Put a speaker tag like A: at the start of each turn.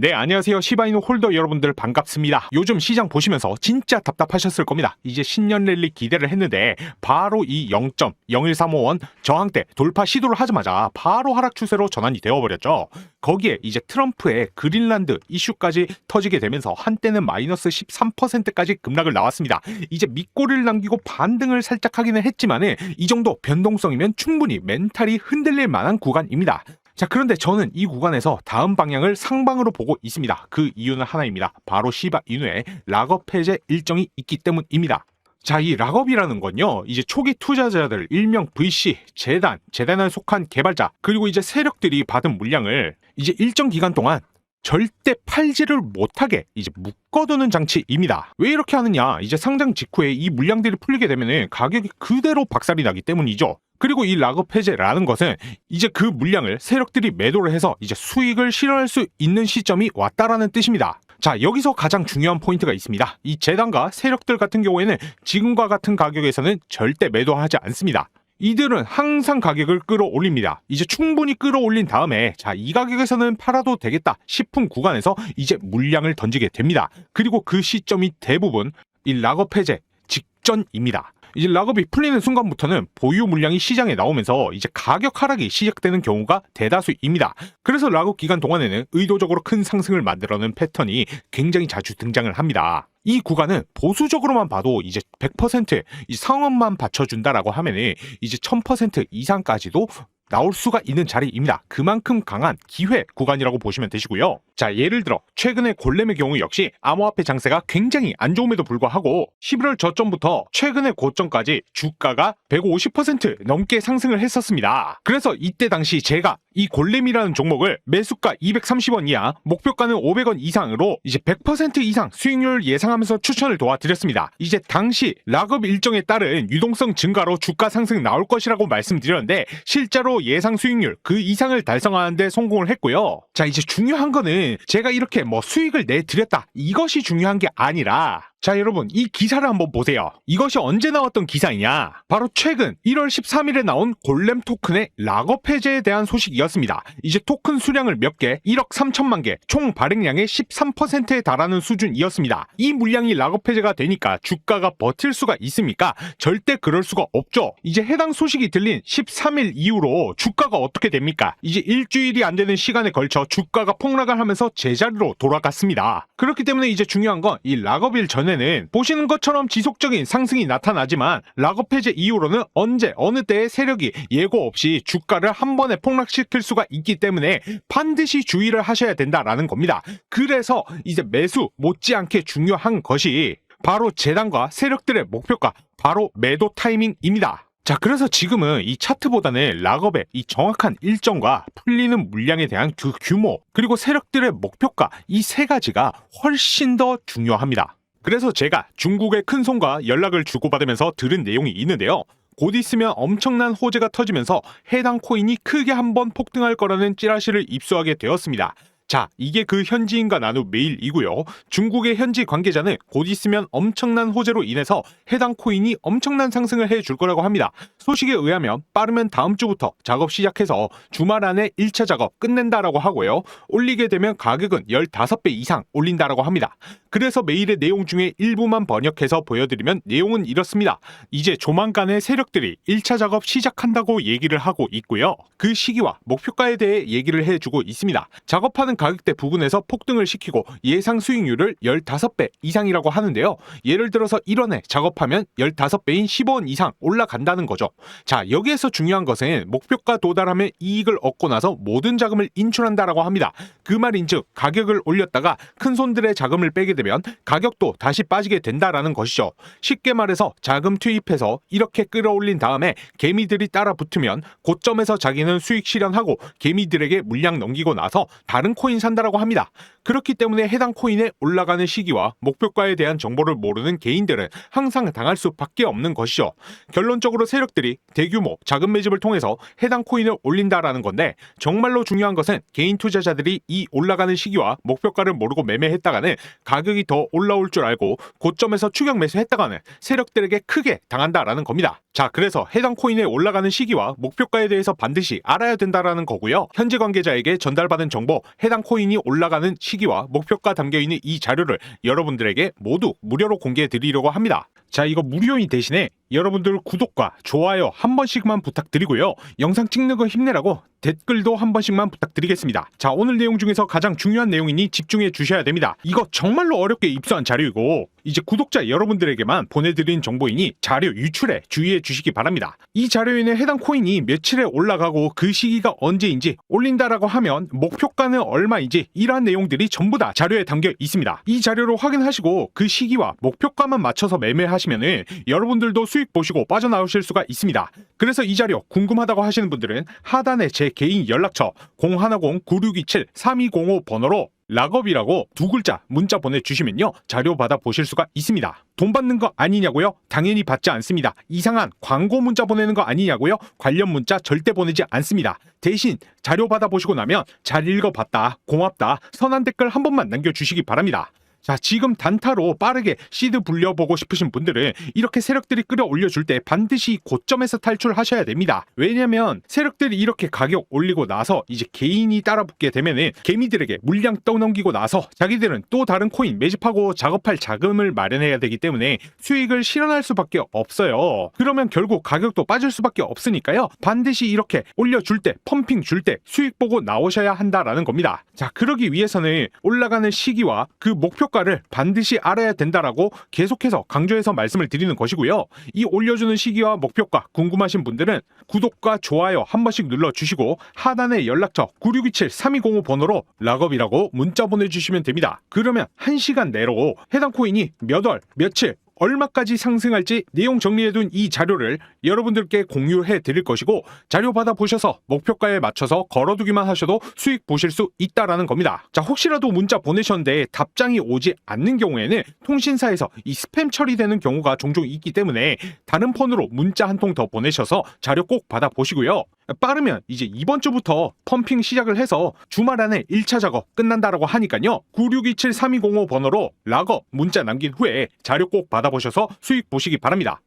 A: 네, 안녕하세요. 시바이누 홀더 여러분들 반갑습니다. 요즘 시장 보시면서 진짜 답답하셨을 겁니다. 이제 신년 랠리 기대를 했는데 바로 이 0.01351 저항대 돌파 시도를 하자마자 바로 하락 추세로 전환이 되어버렸죠. 거기에 이제 트럼프의 그린란드 이슈까지 터지게 되면서 한때는 마이너스 13%까지 급락을 나왔습니다. 이제 밑꼬리를 남기고 반등을 살짝 하기는 했지만은 이 정도 변동성이면 충분히 멘탈이 흔들릴 만한 구간입니다. 자, 그런데 저는 이 구간에서 다음 방향을 상방으로 보고 있습니다. 그 이유는 하나입니다. 바로 시바 이누의 락업 해제 일정이 있기 때문입니다. 자, 이 락업이라는 건요, 이제 초기 투자자들, 일명 VC, 재단에 속한 개발자, 그리고 이제 세력들이 받은 물량을 이제 일정 기간 동안 절대 팔지를 못하게 이제 묶어두는 장치입니다. 왜 이렇게 하느냐? 이제 상장 직후에 이 물량들이 풀리게 되면 가격이 그대로 박살이 나기 때문이죠. 그리고 이 락업 해제라는 것은 이제 그 물량을 세력들이 매도를 해서 이제 수익을 실현할 수 있는 시점이 왔다라는 뜻입니다. 자, 여기서 가장 중요한 포인트가 있습니다. 이 재단과 세력들 같은 경우에는 지금과 같은 가격에서는 절대 매도하지 않습니다. 이들은 항상 가격을 끌어올립니다. 이제 충분히 끌어올린 다음에 자, 이 가격에서는 팔아도 되겠다 싶은 구간에서 이제 물량을 던지게 됩니다. 그리고 그 시점이 대부분 이 락업 해제 직전입니다. 이제 락업이 풀리는 순간부터는 보유 물량이 시장에 나오면서 이제 가격 하락이 시작되는 경우가 대다수입니다. 그래서 락업 기간 동안에는 의도적으로 큰 상승을 만들어내는 패턴이 굉장히 자주 등장을 합니다. 이 구간은 보수적으로만 봐도 이제 100% 이 상황만 받쳐준다라고 하면은 이제 1000% 이상까지도 나올 수가 있는 자리입니다. 그만큼 강한 기회 구간이라고 보시면 되시고요. 자, 예를 들어 최근에 골렘의 경우 역시 암호화폐 장세가 굉장히 안 좋음에도 불구하고 11월 저점부터 최근의 고점까지 주가가 150% 넘게 상승을 했었습니다. 그래서 이때 당시 제가 이 골렘이라는 종목을 매수가 230원 이하, 목표가는 500원 이상으로 이제 100% 이상 수익률 예상하면서 추천을 도와드렸습니다. 이제 당시 락업 일정에 따른 유동성 증가로 주가 상승 나올 것이라고 말씀드렸는데 실제로 예상 수익률 그 이상을 달성하는 데 성공을 했고요. 자, 이제 중요한 거는 제가 이렇게 수익을 내드렸다 이것이 중요한 게 아니라, 자, 여러분 이 기사를 한번 보세요. 이것이 언제 나왔던 기사이냐? 바로 최근 1월 13일에 나온 골렘 토큰의 락업 해제에 대한 소식이었습니다. 이제 토큰 수량을 몇 개, 1억 3천만 개, 총 발행량의 13%에 달하는 수준이었습니다. 이 물량이 락업 해제가 되니까 주가가 버틸 수가 있습니까? 절대 그럴 수가 없죠. 이제 해당 소식이 들린 13일 이후로 주가가 어떻게 됩니까? 이제 일주일이 안 되는 시간에 걸쳐 주가가 폭락을 하면서 제자리로 돌아갔습니다. 그렇기 때문에 이제 중요한 건 이 락업일 전에는 보시는 것처럼 지속적인 상승이 나타나지만 락업 해제 이후로는 언제 어느 때의 세력이 예고 없이 주가를 한 번에 폭락시킬 수가 있기 때문에 반드시 주의를 하셔야 된다라는 겁니다. 그래서 이제 매수 못지않게 중요한 것이 바로 재단과 세력들의 목표가 바로 매도 타이밍입니다. 자, 그래서 지금은 이 차트보다는 락업의 이 정확한 일정과 풀리는 물량에 대한 그 규모, 그리고 세력들의 목표가, 이 세 가지가 훨씬 더 중요합니다. 그래서 제가 중국의 큰손과 연락을 주고받으면서 들은 내용이 있는데요. 곧 있으면 엄청난 호재가 터지면서 해당 코인이 크게 한번 폭등할 거라는 찌라시를 입수하게 되었습니다. 자, 이게 그 현지인과 나눈 메일이고요. 중국의 현지 관계자는 곧 있으면 엄청난 호재로 인해서 해당 코인이 엄청난 상승을 해줄 거라고 합니다. 소식에 의하면 빠르면 다음 주부터 작업 시작해서 주말 안에 1차 작업 끝낸다라고 하고요. 올리게 되면 가격은 15배 이상 올린다라고 합니다. 그래서 메일의 내용 중에 일부만 번역해서 보여드리면 내용은 이렇습니다. 이제 조만간에 세력들이 1차 작업 시작한다고 얘기를 하고 있고요. 그 시기와 목표가에 대해 얘기를 해주고 있습니다. 작업하는 가격대 부근에서 폭등을 시키고 예상 수익률을 15배 이상이라고 하는데요. 예를 들어서 1원에 작업하면 15배인 15원 이상 올라간다는 거죠. 자, 여기에서 중요한 것은 목표가 도달하면 이익을 얻고 나서 모든 자금을 인출한다라고 합니다. 그 말인즉 가격을 올렸다가 큰손들의 자금을 빼게 되면 가격도 다시 빠지게 된다라는 것이죠. 쉽게 말해서 자금 투입해서 이렇게 끌어올린 다음에 개미들이 따라 붙으면 고점에서 자기는 수익 실현하고 개미들에게 물량 넘기고 나서 다른 코인 산다라고 합니다. 그렇기 때문에 해당 코인의 올라가는 시기와 목표가에 대한 정보를 모르는 개인들은 항상 당할 수밖에 없는 것이죠. 결론적으로 세력들이 대규모 자금 매집을 통해서 해당 코인을 올린다라는 건데, 정말로 중요한 것은 개인 투자자들이 이 올라가는 시기와 목표가를 모르고 매매했다가는 가격 가격이 더 올라올 줄 알고 고점에서 추격 매수했다가는 세력들에게 크게 당한다라는 겁니다. 자, 그래서 해당 코인의 올라가는 시기와 목표가에 대해서 반드시 알아야 된다라는 거고요. 현재 관계자에게 전달받은 정보, 해당 코인이 올라가는 시기와 목표가 담겨있는 이 자료를 여러분들에게 모두 무료로 공개해 드리려고 합니다. 자, 이거 무료인 대신에 여러분들 구독과 좋아요 한 번씩만 부탁드리고요. 영상 찍는 거 힘내라고 댓글도 한 번씩만 부탁드리겠습니다. 자, 오늘 내용 중에서 가장 중요한 내용이니 집중해 주셔야 됩니다. 이거 정말로 어렵게 입수한 자료이고 이제 구독자 여러분들에게만 보내드린 정보이니 자료 유출에 주의해 주시기 바랍니다. 이 자료에는 해당 코인이 며칠에 올라가고 그 시기가 언제인지, 올린다라고 하면 목표가는 얼마인지, 이러한 내용들이 전부 다 자료에 담겨 있습니다. 이 자료를 확인하시고 그 시기와 목표가만 맞춰서 매매하시면은 여러분들도 수익 보시고 빠져나오실 수가 있습니다. 그래서 이 자료 궁금하다고 하시는 분들은 하단에 제 개인 연락처 010-9627-3205 번호로 락업이라고 두 글자 문자 보내주시면요, 자료 받아 보실 수가 있습니다. 돈 받는 거 아니냐고요? 당연히 받지 않습니다. 이상한 광고 문자 보내는 거 아니냐고요? 관련 문자 절대 보내지 않습니다. 대신 자료 받아 보시고 나면 잘 읽어봤다, 고맙다, 선한 댓글 한 번만 남겨주시기 바랍니다. 자, 지금 단타로 빠르게 시드 불려보고 싶으신 분들은 이렇게 세력들이 끌어올려줄 때 반드시 고점에서 탈출하셔야 됩니다. 왜냐면 세력들이 이렇게 가격 올리고 나서 이제 개인이 따라붙게 되면은 개미들에게 물량 떠넘기고 나서 자기들은 또 다른 코인 매집하고 작업할 자금을 마련해야 되기 때문에 수익을 실현할 수밖에 없어요. 그러면 결국 가격도 빠질 수밖에 없으니까요, 반드시 이렇게 올려줄 때, 펌핑 줄 때 수익 보고 나오셔야 한다라는 겁니다. 자, 그러기 위해서는 올라가는 시기와 그 목표가를 반드시 알아야 된다라고 계속해서 강조해서 말씀을 드리는 것이고요. 이 올려주는 시기와 목표가 궁금하신 분들은 구독과 좋아요 한 번씩 눌러주시고 하단에 연락처 9627-3205 번호로 락업이라고 문자 보내주시면 됩니다. 그러면 1시간 내로 해당 코인이 몇 월, 며칠, 얼마까지 상승할지 내용 정리해둔 이 자료를 여러분들께 공유해 드릴 것이고, 자료 받아 보셔서 목표가에 맞춰서 걸어두기만 하셔도 수익 보실 수 있다라는 겁니다. 자, 혹시라도 문자 보내셨는데 답장이 오지 않는 경우에는 통신사에서 이 스팸 처리되는 경우가 종종 있기 때문에 다른 폰으로 문자 한 통 더 보내셔서 자료 꼭 받아 보시고요. 빠르면 이제 이번 주부터 펌핑 시작을 해서 주말 안에 1차 작업 끝난다라고 하니까요, 9627-3205 번호로 락업 문자 남긴 후에 자료 꼭 받아보셔서 수익 보시기 바랍니다.